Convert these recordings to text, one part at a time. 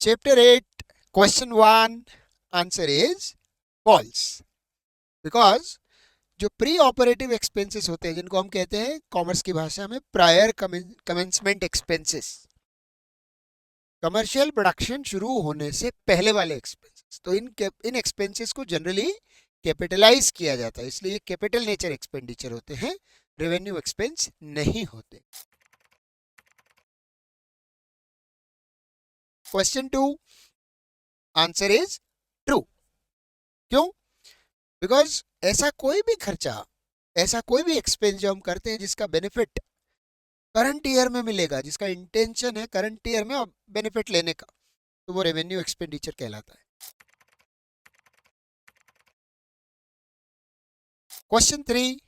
Chapter 8 question 1 answer is false, because जो pre operative expenses होते हैं जिनको हम कहते हैं कॉमर्स की भाषा में prior commencement expenses, commercial production शुरू होने से पहले वाले एक्सपेंसेस, तो इन एक्सपेंसेस को जनरली कैपिटलाइज किया जाता है, इसलिए कैपिटल नेचर एक्सपेंडिचर होते हैं, रेवेन्यू एक्सपेंस नहीं होते। Question 2 answer is true. क्यों? बिकॉज ऐसा कोई भी खर्चा, ऐसा कोई भी एक्सपेंस जो हम करते हैं जिसका बेनिफिट करंट ईयर में मिलेगा, जिसका इंटेंशन है करंट ईयर में बेनिफिट लेने का, तो वो रेवेन्यू एक्सपेंडिचर कहलाता है। Question 3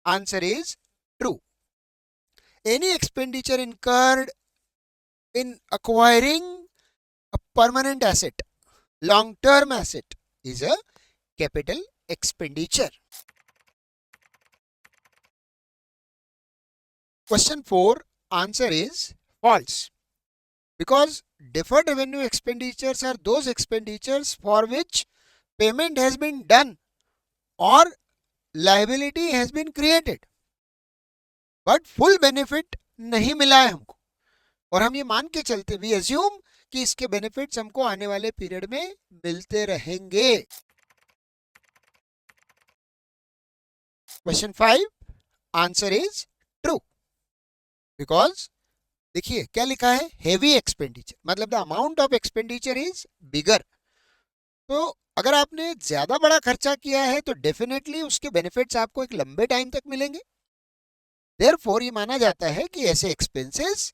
answer is true. Any expenditure incurred in acquiring a permanent asset, long term asset, is a capital expenditure. Question 4 answer is false, because deferred revenue expenditures are those expenditures for which payment has been done or liability has been created but full benefit नहीं मिला है हमको, और हम ये मान के चलते, वी अज्यूम कि इसके बेनिफिट्स हमको आने वाले पीरियड में मिलते रहेंगे। Question 5 answer is true, because देखिए क्या लिखा है, हेवी एक्सपेंडिचर, मतलब the amount of expenditure is bigger. तो अगर आपने ज्यादा बड़ा खर्चा किया है तो डेफिनेटली उसके बेनिफिट्स आपको एक लंबे टाइम तक मिलेंगे, देयरफॉर ये माना जाता है कि ऐसे एक्सपेंसेस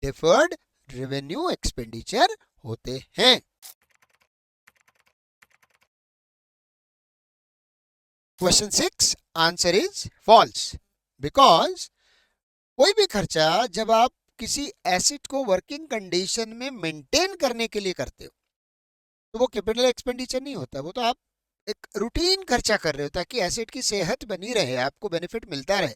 डिफर्ड रेवेन्यू एक्सपेंडिचर होते हैं। Question 6 answer is false, because कोई भी खर्चा जब आप किसी एसेट को वर्किंग कंडीशन में मेंटेन करने के लिए करते हो तो वो कैपिटल एक्सपेंडिचर नहीं होता, वो तो आप एक रूटीन खर्चा कर रहे हो ताकि एसेट की सेहत बनी रहे, आपको बेनिफिट मिलता रहे।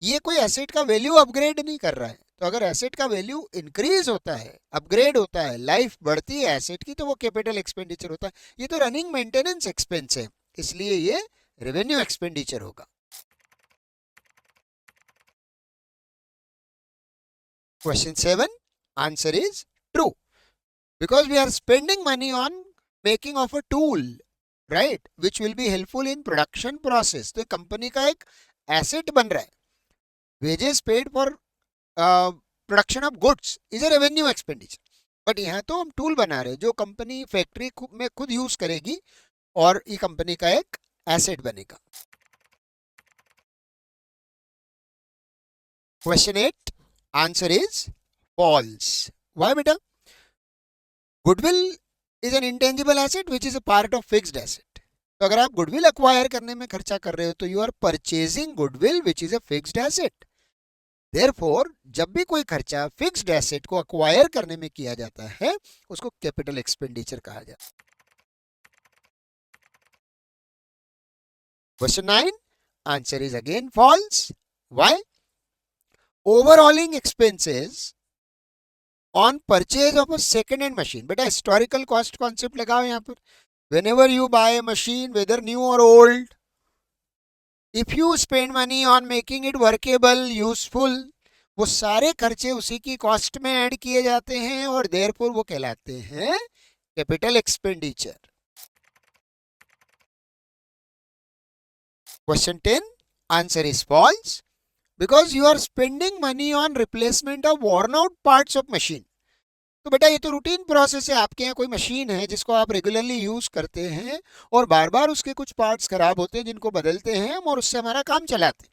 ये कोई एसेट का वैल्यू अपग्रेड नहीं कर रहा है, तो अगर एसेट का वैल्यू इंक्रीज होता है, अपग्रेड होता है, लाइफ बढ़ती है एसेट की, तो वो कैपिटल एक्सपेंडिचर होता है। ये तो रनिंग मेंटेनेंस एक्सपेंस है, इसलिए ये रेवेन्यू एक्सपेंडिचर होगा। Question 7 answer is true, because we are spending money on making of a tool, right, which will be helpful in production process। तो कंपनी का एक एसेट बन रहा है, wages paid for production of goods is a revenue expenditure, but यहाँ तो हम tool बना रहे हैं जो कंपनी फैक्ट्री में खुद यूज करेगी और ये कंपनी का एक एसेट बनेगा। Question 8 answer is false. Why बेटा? Goodwill is an intangible asset which is a part of fixed asset. तो अगर आप गुडविल अक्वायर करने में खर्चा कर रहे हो तो you are purchasing goodwill which is a fixed asset, therefore जब भी कोई खर्चा फिक्स्ड एसेट को अक्वायर करने में किया जाता है उसको कैपिटल एक्सपेंडिचर कहा जाता है। Question 9 answer is again false. Why? Overhauling expenses on purchase of a second hand machine, बेटा हिस्टोरिकल कॉस्ट कॉन्सेप्ट लगाओ यहाँ पर। whenever you buy a machine whether new or old, if you spend money on making it workable useful, वो सारे खर्चे उसी की cost में ऐड किए जाते हैं और देयरफॉर वो कहलाते हैं capital expenditure. Question 10 answer is false, because you are spending money on replacement of worn out parts of machine। तो बेटा ये तो रूटीन प्रोसेस है, आपके यहाँ कोई मशीन है जिसको आप रेगुलरली यूज करते हैं और बार बार उसके कुछ पार्ट्स खराब होते हैं जिनको बदलते हैं हम और उससे हमारा काम चलाते हैं,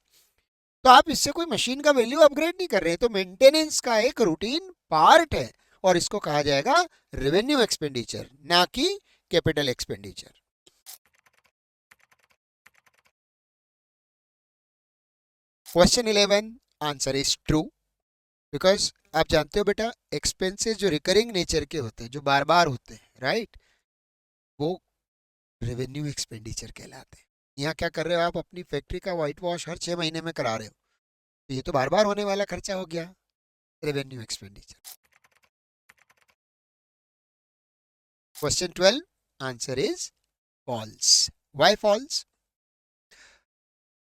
तो आप इससे कोई मशीन का वैल्यू अपग्रेड नहीं कर रहे हैं, तो मेंटेनेंस का एक रूटीन पार्ट है और इसको कहा जाएगा रेवेन्यू एक्सपेंडिचर, ना कि capital expenditure. Question 11 answer is true, because आप जानते हो बेटा एक्सपेंसेस जो रिकरिंग नेचर के होते हैं, जो बार बार होते हैं, राइट, वो रेवेन्यू एक्सपेंडिचर कहलाते हैं। यहाँ क्या कर रहे हो आप, अपनी फैक्ट्री का व्हाइट वॉश हर 6 महीने में करा रहे हो, तो ये तो बार बार होने वाला खर्चा हो गया, revenue expenditure. Question 12 answer is false. Why false?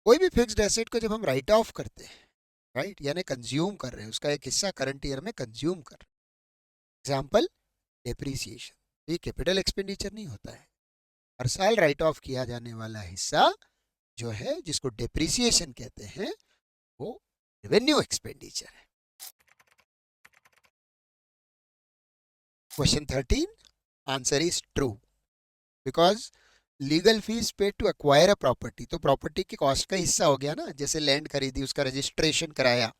कोई भी फिक्स्ड एसेट को जब हम राइट ऑफ करते हैं, राइट, यानी कंज्यूम कर रहे हैं, उसका एक हिस्सा करंट ईयर में कंज्यूम कर रहे हैं, एग्जाम्पल डेप्रीसिएशन, ये कैपिटल एक्सपेंडिचर नहीं होता है। हर साल राइट ऑफ किया जाने वाला हिस्सा जो है, जिसको डेप्रीसिएशन कहते हैं, वो रेवेन्यू एक्सपेंडिचर है। Question 13 answer is true, because legal fees paid to acquire a property, तो प्रॉपर्टी की कॉस्ट का हिस्सा हो गया ना, जैसे लैंड खरीदी, उसका रजिस्ट्रेशन कराया,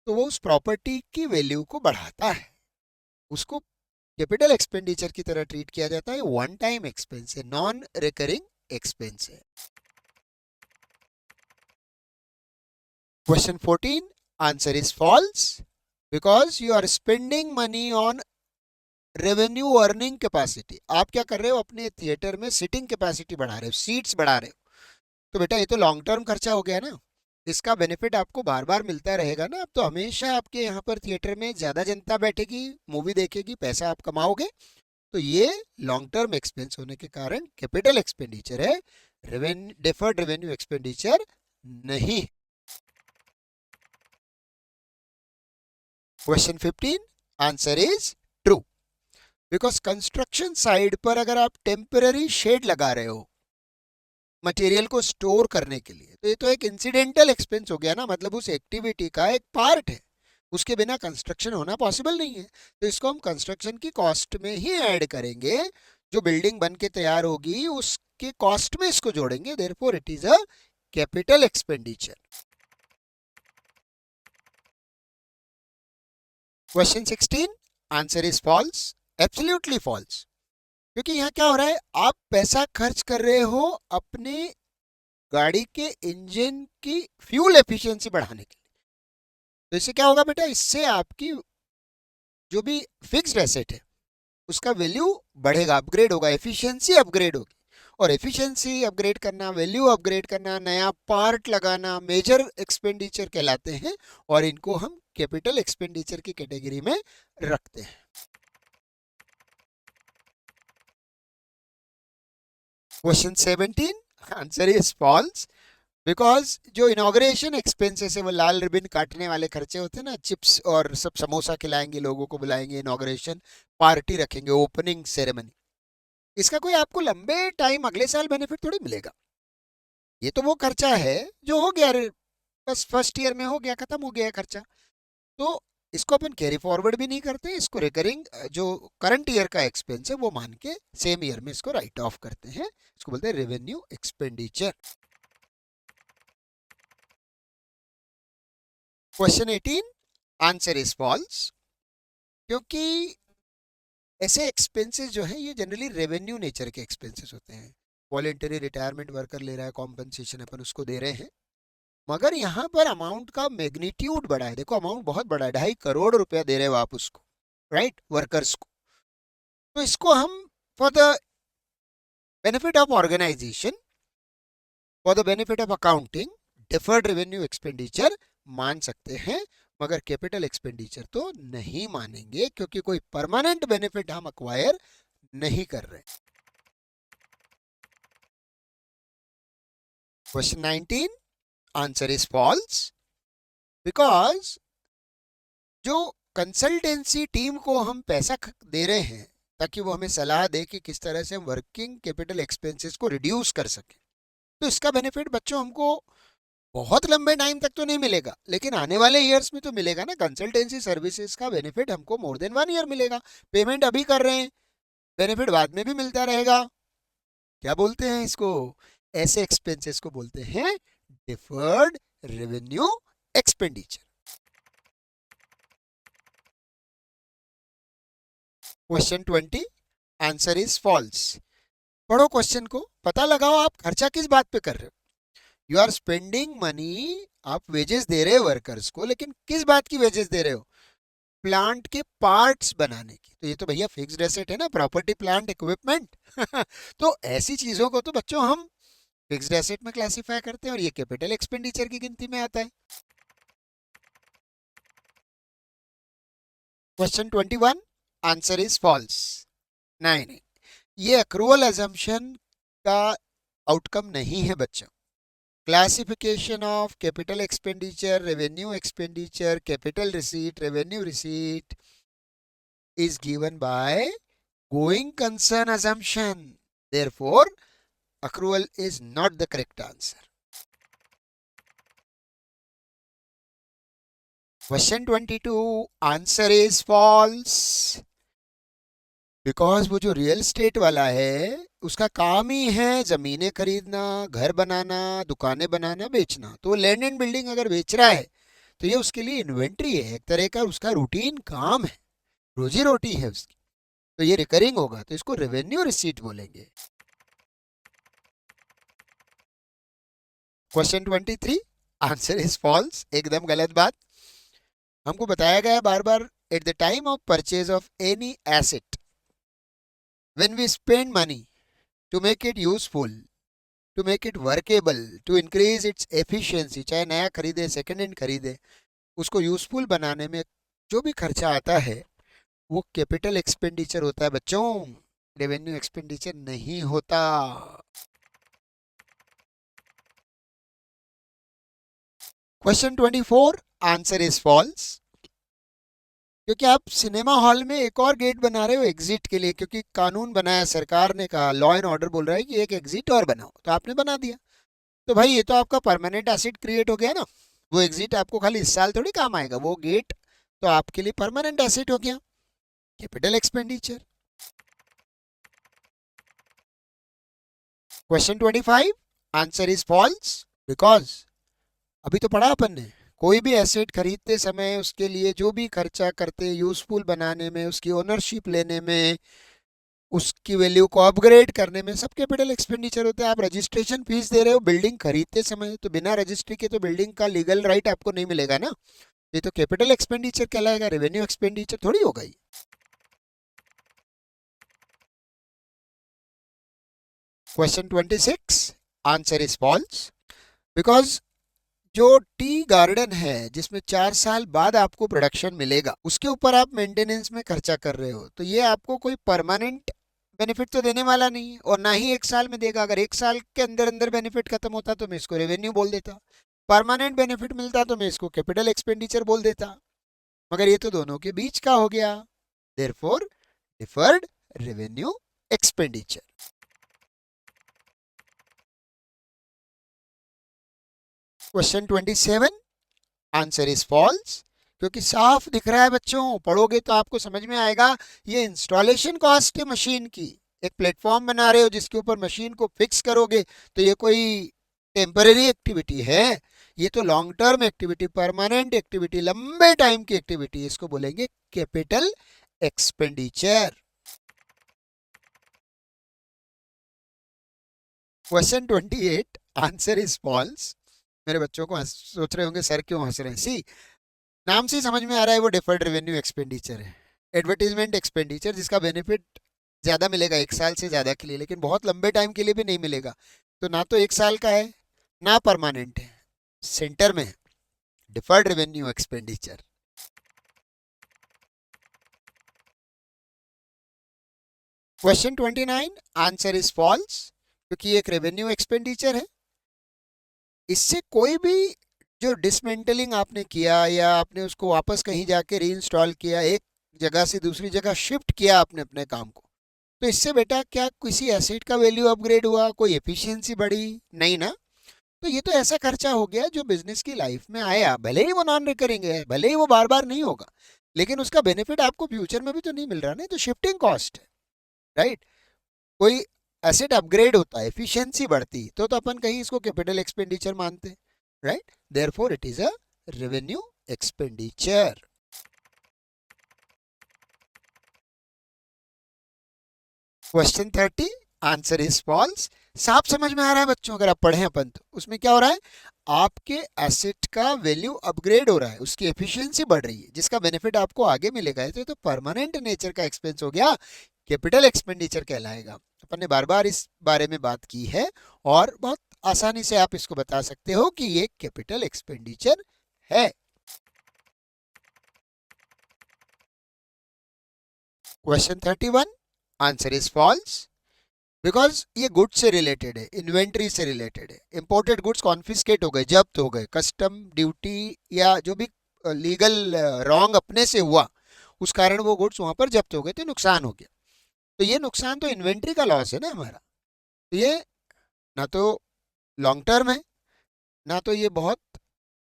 तो वो उस प्रॉपर्टी की वैल्यू को बढ़ाता है, उसको कैपिटल एक्सपेंडिचर की तरह ट्रीट किया जाता है। वन टाइम एक्सपेंस है, नॉन रिकरिंग एक्सपेंस है। Question 14 answer is false, because you are spending money on revenue earning capacity. आप क्या कर रहे हो, अपने थिएटर में सिटिंग कैपेसिटी बढ़ा रहे हो, सीट्स बढ़ा रहे हो, तो बेटा ये तो लॉन्ग टर्म खर्चा हो गया ना, इसका बेनिफिट आपको बार बार मिलता रहेगा ना। अब तो हमेशा आपके यहाँ पर थिएटर में ज़्यादा जनता बैठेगी, मूवी देखेगी, पैसा आप कमाओगे, तो ये लॉन्ग टर्म एक्सपेंस होने के कारण कैपिटल एक्सपेंडिचर है, डिफर्ड रेवेन्यू एक्सपेंडिचर नहीं। Question 15 answer is true, because construction side पर अगर आप टेम्पररी शेड लगा रहे हो मटेरियल को स्टोर करने के लिए, तो ये तो एक इंसिडेंटल एक्सपेंस हो गया ना, मतलब उस एक्टिविटी का एक पार्ट है, उसके बिना कंस्ट्रक्शन होना पॉसिबल नहीं है, तो इसको हम कंस्ट्रक्शन की कॉस्ट में ही ऐड करेंगे, जो बिल्डिंग बन के तैयार होगी उसके कॉस्ट में इसको जोड़ेंगे, therefore it is a capital expenditure. Question 16 answer is false, absolutely false, क्योंकि यहाँ क्या हो रहा है, आप पैसा खर्च कर रहे हो अपने गाड़ी के इंजन की फ्यूल एफिशिएंसी बढ़ाने के लिए, तो इससे क्या होगा बेटा, इससे आपकी जो भी फिक्स्ड एसेट है उसका वैल्यू बढ़ेगा, अपग्रेड होगा, एफिशिएंसी अपग्रेड होगी, और एफिशिएंसी अपग्रेड करना, वैल्यू अपग्रेड करना, नया पार्ट लगाना मेजर एक्सपेंडिचर कहलाते हैं, और इनको हम कैपिटल एक्सपेंडिचर की कैटेगरी में रखते हैं। Question 17 answer is false, because जो इनॉग्रेशन एक्सपेंसेस है, वो लाल रिबन काटने वाले खर्चे होते हैं ना, चिप्स और सब समोसा खिलाएंगे, लोगों को बुलाएंगे, इनॉग्रेशन पार्टी रखेंगे, ओपनिंग सेरेमनी, इसका कोई आपको लंबे टाइम अगले साल बेनिफिट थोड़ी मिलेगा, ये तो वो खर्चा है जो हो गया, बस फर्स्ट ईयर में हो गया, खत्म हो गया है खर्चा, तो इसको अपन कैरी फॉरवर्ड भी नहीं करते, इसको रिकरिंग जो करंट ईयर का एक्सपेंस है वो मान के सेम ईयर में इसको राइट ऑफ करते हैं, इसको बोलते हैं revenue expenditure. Question 18 answer is false, क्योंकि ऐसे एक्सपेंसेस जो है ये जनरली रेवेन्यू नेचर के एक्सपेंसेस होते हैं, वॉलेंटरी रिटायरमेंट वर्कर ले रहा है, कॉम्पनसेशन अपन उसको दे रहे हैं, मगर यहाँ पर अमाउंट का मैग्नीट्यूड बड़ा है, देखो अमाउंट बहुत बड़ा है, 2.5 करोड़ रुपया दे रहे हो आप उसको, राइट, वर्कर्स को, तो इसको हम for the benefit of organisation, for the benefit of accounting, deferred revenue expenditure मान सकते हैं, मगर कैपिटल एक्सपेंडिचर तो नहीं मानेंगे, क्योंकि कोई परमानेंट बेनिफिट हम अक्वायर नहीं कर रहे। Question 19 answer is false, because जो कंसल्टेंसी टीम को हम पैसा दे रहे हैं ताकि वो हमें सलाह दे कि किस तरह से हम वर्किंग कैपिटल एक्सपेंसेस को रिड्यूस कर सकें, तो इसका बेनिफिट बच्चों हमको बहुत लंबे टाइम तक तो नहीं मिलेगा, लेकिन आने वाले ईयर्स में तो मिलेगा ना, कंसल्टेंसी सर्विसेज का बेनिफिट हमको मोर देन 1 ईयर मिलेगा, पेमेंट अभी कर रहे हैं, बेनिफिट बाद में भी मिलता रहेगा, क्या बोलते हैं इसको, ऐसे एक्सपेंसेस को बोलते हैं deferred revenue expenditure. Question 20 answer is false, पढ़ो क्वेश्चन को, पता लगाओ आप खर्चा किस बात पे कर रहे हो, यू आर स्पेंडिंग मनी, आप वेजेस दे रहे हो वर्कर्स को, लेकिन किस बात की वेजेस दे रहे हो, प्लांट के पार्ट्स बनाने की, तो ये तो भैया फिक्स्ड एसेट है ना, प्रॉपर्टी प्लांट इक्विपमेंट तो ऐसी चीजों को तो बच्चों हम फिक्स्ड एसेट में क्लासिफाई करते हैं, और ये कैपिटल एक्सपेंडिचर की गिनती में आता है। क्वेश्चन 21 आंसर इज फॉल्स, नहीं नहीं, ये अक्रूवल अजम्पशन का आउटकम नहीं है बच्चों। Classification of capital expenditure, revenue expenditure, capital receipt, revenue receipt is given by going concern assumption. Therefore, accrual is not the correct answer. Question 22, answer is false. Because वो जो real estate वाला है उसका काम ही है जमीनें खरीदना, घर बनाना, दुकानें बनाना, बेचना। तो लैंड एंड बिल्डिंग अगर बेच रहा है तो ये उसके लिए इन्वेंट्री है, एक तरह का उसका रूटीन काम है, रोजी रोटी है उसकी, तो ये रिकरिंग होगा, तो इसको रेवेन्यू रिसीट बोलेंगे। क्वेश्चन 23, आंसर इज फॉल्स, एकदम गलत बात। हमको बताया गया बार बार, at the time of purchase of any asset when we spend money to make it useful, to make it workable, to increase its efficiency, चाहे नया खरीदे सेकेंड हैंड खरीदे, उसको यूजफुल बनाने में जो भी खर्चा आता है वो कैपिटल एक्सपेंडिचर होता है बच्चों, रेवेन्यू एक्सपेंडिचर नहीं होता। क्वेश्चन 24, आंसर इज फॉल्स, क्योंकि आप सिनेमा हॉल में एक और गेट बना रहे हो एग्जिट के लिए, क्योंकि कानून बनाया, सरकार ने कहा, लॉ एंड ऑर्डर बोल रहा है कि एक एग्जिट और बनाओ, तो आपने बना दिया। तो भाई ये तो आपका परमानेंट एसेट क्रिएट हो गया ना, वो एग्जिट आपको खाली इस साल थोड़ी काम आएगा, वो गेट तो आपके लिए परमानेंट एसेट हो गया, capital expenditure. Question 25, answer is false, because अभी तो पढ़ा अपन ने, कोई भी एसेट खरीदते समय उसके लिए जो भी खर्चा करते, यूजफुल बनाने में, उसकी ओनरशिप लेने में, उसकी वैल्यू को अपग्रेड करने में, सब कैपिटल एक्सपेंडिचर होता है। आप रजिस्ट्रेशन फीस दे रहे हो बिल्डिंग खरीदते समय, तो बिना रजिस्ट्री के तो बिल्डिंग का लीगल राइट आपको नहीं मिलेगा ना, ये तो कैपिटल एक्सपेंडिचर कहलाएगा, रेवेन्यू एक्सपेंडिचर थोड़ी होगा ये। Question 26, answer is false, because जो टी गार्डन है जिसमें 4 साल बाद आपको प्रोडक्शन मिलेगा, उसके ऊपर आप मेंटेनेंस में खर्चा कर रहे हो, तो ये आपको कोई परमानेंट बेनिफिट तो देने वाला नहीं है, और ना ही 1 साल में देगा। अगर 1 साल के अंदर अंदर बेनिफिट खत्म होता तो मैं इसको रेवेन्यू बोल देता, परमानेंट बेनिफिट मिलता तो मैं इसको कैपिटल एक्सपेंडिचर बोल देता, मगर ये तो दोनों के बीच का हो गया, therefore deferred revenue expenditure. Question 27, answer is false, क्योंकि साफ दिख रहा है बच्चों, पढ़ोगे तो आपको समझ में आएगा, ये इंस्टॉलेशन कॉस्ट है मशीन की, एक प्लेटफॉर्म बना रहे हो जिसके ऊपर मशीन को फिक्स करोगे, तो ये कोई टेम्पररी एक्टिविटी है, ये तो long term activity, permanent activity, लंबे टाइम की एक्टिविटी, इसको बोलेंगे capital expenditure. Question 28, answer is false. मेरे बच्चों को सोच रहे होंगे सर क्यों हंस रहे हैं, सी नाम से ही समझ में आ रहा है वो डिफर्ड रेवेन्यू एक्सपेंडिचर है, एडवर्टीजमेंट एक्सपेंडिचर, जिसका बेनिफिट ज़्यादा मिलेगा 1 साल से ज़्यादा के लिए, लेकिन बहुत लंबे टाइम के लिए भी नहीं मिलेगा, तो ना तो 1 साल का है ना परमानेंट है, सेंटर में है deferred revenue expenditure. Question 29, answer is false, क्योंकि एक रेवेन्यू एक्सपेंडिचर है, इससे कोई भी जो डिसमेंटलिंग आपने किया या आपने उसको वापस कहीं जाके रीइंस्टॉल किया, एक जगह से दूसरी जगह शिफ्ट किया आपने अपने काम को, तो इससे बेटा क्या किसी एसेट का वैल्यू अपग्रेड हुआ, कोई एफिशिएंसी बढ़ी? नहीं ना। तो ये तो ऐसा खर्चा हो गया जो बिजनेस की लाइफ में आया, भले ही वो नॉन रिकरिंग है, भले ही वो बार बार नहीं होगा, लेकिन उसका बेनिफिट आपको फ्यूचर में भी तो नहीं मिल रहा, नहीं तो शिफ्टिंग कॉस्ट है, राइट। कोई एसेट अपग्रेड होता है, एफिशिएंसी बढ़ती, तो अपन कहीं इसको कैपिटल एक्सपेंडिचर मानते हैं, right, therefore it is a revenue expenditure. Question 30, answer is false. साफ समझ में आ रहा है बच्चों, अगर आप पढ़ें अपन तो उसमें क्या हो रहा है, आपके एसेट का वैल्यू अपग्रेड हो रहा है, उसकी एफिशिएंसी बढ़ रही है, जिसका बेनिफिट आपको आगे मिलेगा, तो परमानेंट नेचर का एक्सपेंस हो गया, कैपिटल एक्सपेंडिचर कहलाएगा। अपन ने बार बार इस बारे में बात की है और बहुत आसानी से आप इसको बता सकते हो कि ये कैपिटल एक्सपेंडिचर है। Question 31, answer is false, because ये गुड्स से रिलेटेड है, इन्वेंट्री से रिलेटेड है। इंपोर्टेड गुड्स कॉन्फिस्केट हो गए, जब्त हो गए, कस्टम ड्यूटी या जो भी लीगल रॉन्ग अपने से हुआ उस कारण वो गुड्स वहां पर जब्त हो गए, तो नुकसान हो गया। तो ये नुकसान तो इन्वेंट्री का लॉस है ना हमारा। तो ये ना तो लॉन्ग टर्म है, ना तो ये बहुत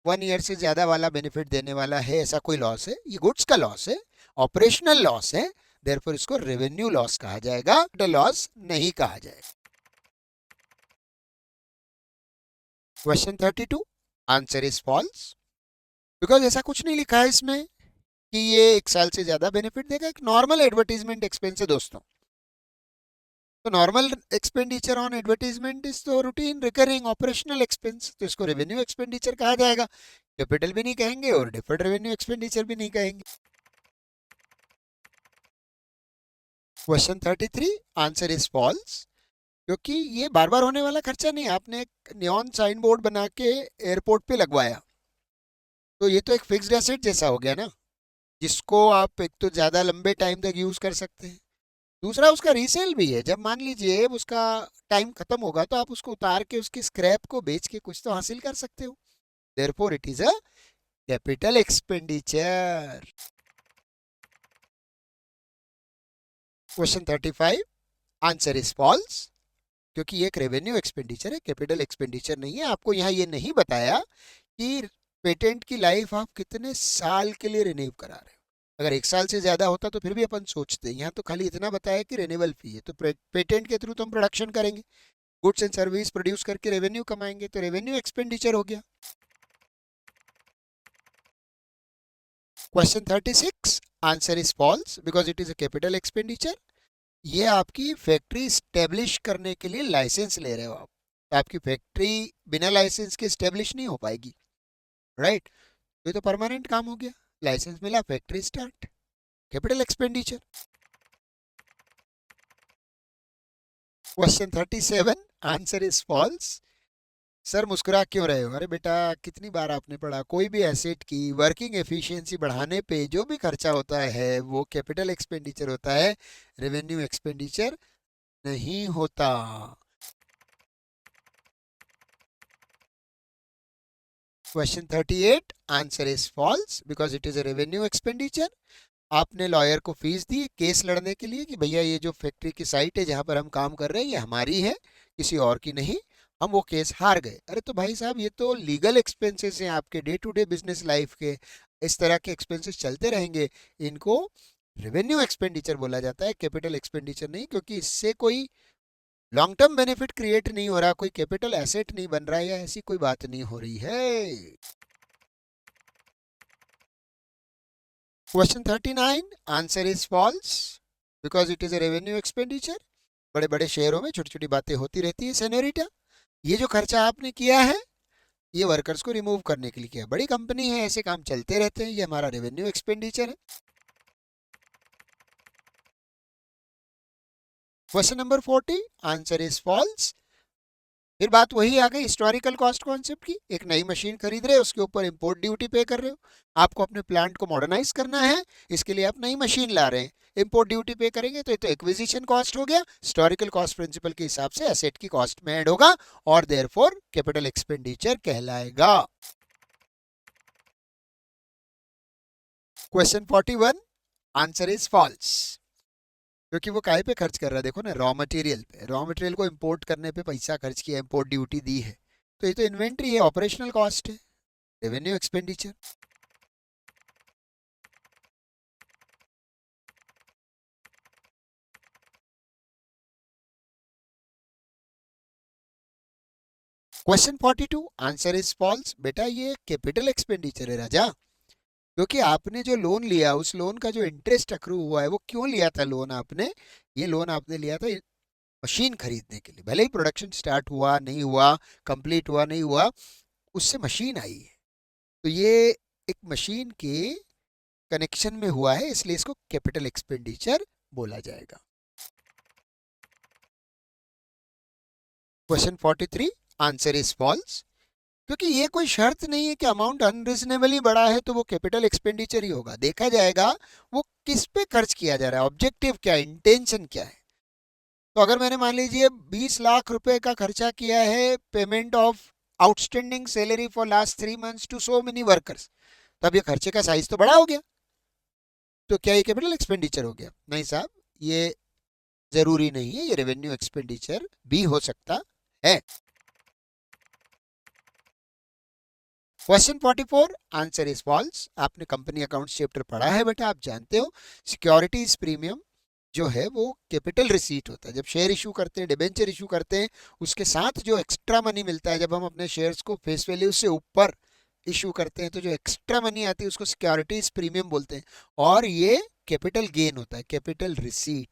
1 ईयर से ज्यादा वाला बेनिफिट देने वाला है, ऐसा कोई लॉस है। ये गुड्स का लॉस है, ऑपरेशनल लॉस है, देयरफॉर इसको रेवेन्यू लॉस कहा जाएगा, लॉस नहीं कहा जाएगा। Question 32, answer is false, because ऐसा कुछ नहीं लिखा है इसमें कि ये 1 साल से ज्यादा बेनिफिट देगा। एक नॉर्मल एडवर्टीजमेंट एक्सपेंस है दोस्तों। तो normal expenditure on advertisement is तो रूटीन रिकरिंग ऑपरेशनल एक्सपेंस, तो इसको रेवेन्यू एक्सपेंडिचर कहा जाएगा। कैपिटल भी नहीं कहेंगे और डिफर्ड रेवेन्यू एक्सपेंडिचर भी नहीं कहेंगे। क्वेश्चन 33, आंसर इज फॉल्स, क्योंकि ये बार बार होने वाला खर्चा नहीं। आपने एक नियॉन साइन बोर्ड बना के एयरपोर्ट पे लगवाया, तो ये तो एक फिक्स्ड एसेट जैसा हो गया ना, जिसको आप एक तो ज़्यादा लंबे टाइम तक यूज़ कर सकते हैं, दूसरा उसका रीसेल भी है। जब मान लीजिए उसका टाइम खत्म होगा तो आप उसको उतार के उसकी स्क्रैप को बेच के कुछ तो हासिल कर सकते हो। Therefore it is a capital expenditure. Question 35, answer is false, क्योंकि ये एक रेवेन्यू एक्सपेंडिचर है, कैपिटल एक्सपेंडिचर नहीं है। आपको यहाँ ये नहीं बताया कि पेटेंट की लाइफ आप कितने साल के लिए रिन्यू करा रहे हो। अगर 1 साल से ज्यादा होता तो फिर भी अपन सोचते हैं, यहाँ तो खाली इतना बताया कि रिन्यूअल फी है। तो पेटेंट के थ्रू तो हम प्रोडक्शन करेंगे, गुड्स एंड सर्विस प्रोड्यूस करके रेवेन्यू कमाएंगे, तो रेवेन्यू एक्सपेंडिचर हो गया। Question 36, answer is false, because it is a capital expenditure. ये आपकी फैक्ट्री स्टेब्लिश करने के लिए लाइसेंस ले रहे हो आप, तो आपकी फैक्ट्री बिना लाइसेंस के स्टेब्लिश नहीं हो पाएगी, राइट। ये तो परमानेंट काम हो गया, लाइसेंस मिला, factory start, capital expenditure. Question 37, answer is false. Sir मुस्कुरा क्यों रहे हो? अरे बेटा, कितनी बार आपने पढ़ा, कोई भी एसेट की वर्किंग एफिशिएंसी बढ़ाने पे जो भी खर्चा होता है वो कैपिटल एक्सपेंडिचर होता है, रेवेन्यू एक्सपेंडिचर नहीं होता। Question 38, answer is false, because it is a revenue expenditure. आपने लॉयर को फीस दी केस लड़ने के लिए कि भैया ये जो फैक्ट्री की साइट है जहां पर हम काम कर रहे हैं ये हमारी है, किसी और की नहीं। हम वो केस हार गए। अरे तो भाई साहब, ये तो लीगल एक्सपेंसेस हैं आपके day to day business life के, इस तरह के एक्सपेंसेस चलते रहेंगे, इनको रेवेन्यू एक्सपेंडिचर बोला जाता है, कैपिटल एक्सपेंडिचर नहीं, क्योंकि इससे कोई लॉन्ग टर्म बेनिफिट क्रिएट नहीं हो रहा, कोई कैपिटल एसेट नहीं बन रहा है, या ऐसी कोई बात नहीं हो रही है। Question 39, answer is false, because it is a revenue expenditure. बड़े बड़े शहरों में छोटी छोटी बातें होती रहती है सेनोरिटा। ये जो खर्चा आपने किया है ये वर्कर्स को रिमूव करने के लिए किया, बड़ी कंपनी है, ऐसे काम चलते रहते हैं, ये हमारा रेवेन्यू एक्सपेंडिचर है। Question number 40, answer is false. फिर बात वही आ गई हिस्टोरिकल कॉस्ट कॉन्सेप्ट की। एक नई मशीन खरीद रहे हो, उसके ऊपर इंपोर्ट ड्यूटी पे कर रहे हो, आपको अपने प्लांट को मॉडर्नाइज करना है, इसके लिए आप नई मशीन ला रहे हैं, इंपोर्ट ड्यूटी पे करेंगे तो ये तो एक्विजिशन कॉस्ट हो गया, हिस्टोरिकल कॉस्ट प्रिंसिपल के हिसाब से एसेट की कॉस्ट में ऐड होगा और देयरफॉर कैपिटल एक्सपेंडिचर कहलाएगा। क्वेश्चन 41, आंसर इज फॉल्स, क्योंकि वो काहे पे खर्च कर रहा है, देखो ना, रॉ मटेरियल पे, रॉ मटेरियल को इंपोर्ट करने पे पैसा खर्च किया, इंपोर्ट ड्यूटी दी है, तो ये तो इन्वेंट्री है, ऑपरेशनल कॉस्ट है, revenue expenditure. Question 42, answer is false. बेटा ये कैपिटल एक्सपेंडिचर है राजा, क्योंकि आपने जो लोन लिया उस लोन का जो इंटरेस्ट अक्रू हुआ है, वो क्यों लिया था लोन आपने? ये लोन आपने लिया था मशीन खरीदने के लिए, भले ही प्रोडक्शन स्टार्ट हुआ नहीं हुआ, कंप्लीट हुआ नहीं हुआ, उससे मशीन आई है, तो ये एक मशीन के कनेक्शन में हुआ है, इसलिए इसको कैपिटल एक्सपेंडिचर बोला जाएगा। क्वेश्चन 43, आंसर इज फॉल्स, क्योंकि ये कोई शर्त नहीं है कि अमाउंट अनरिजनेबली बड़ा है तो वो कैपिटल एक्सपेंडिचर ही होगा। देखा जाएगा वो किस पे खर्च किया जा रहा है, ऑब्जेक्टिव क्या है, इंटेंशन क्या है। तो अगर मैंने मान लीजिए 20 लाख रुपए का खर्चा किया है payment of outstanding salary for last 3 months to so many workers, तब ये खर्चे का साइज तो बड़ा हो गया, तो क्या ये कैपिटल एक्सपेंडिचर हो गया? नहीं साहब, ये जरूरी नहीं है, ये रेवेन्यू एक्सपेंडिचर भी हो सकता है। Question 44, answer is false. आपने कंपनी अकाउंट्स चैप्टर पढ़ा है बेटा, आप जानते हो सिक्योरिटीज प्रीमियम जो है वो कैपिटल रिसीट होता है। जब शेयर इशू करते हैं, डिबेंचर इशू करते हैं, उसके साथ जो एक्स्ट्रा मनी मिलता है, जब हम अपने शेयर्स को फेस वैल्यू से ऊपर इशू करते हैं तो जो एक्स्ट्रा मनी आती है उसको सिक्योरिटीज प्रीमियम बोलते हैं, और ये कैपिटल गेन होता है, कैपिटल रिसीट।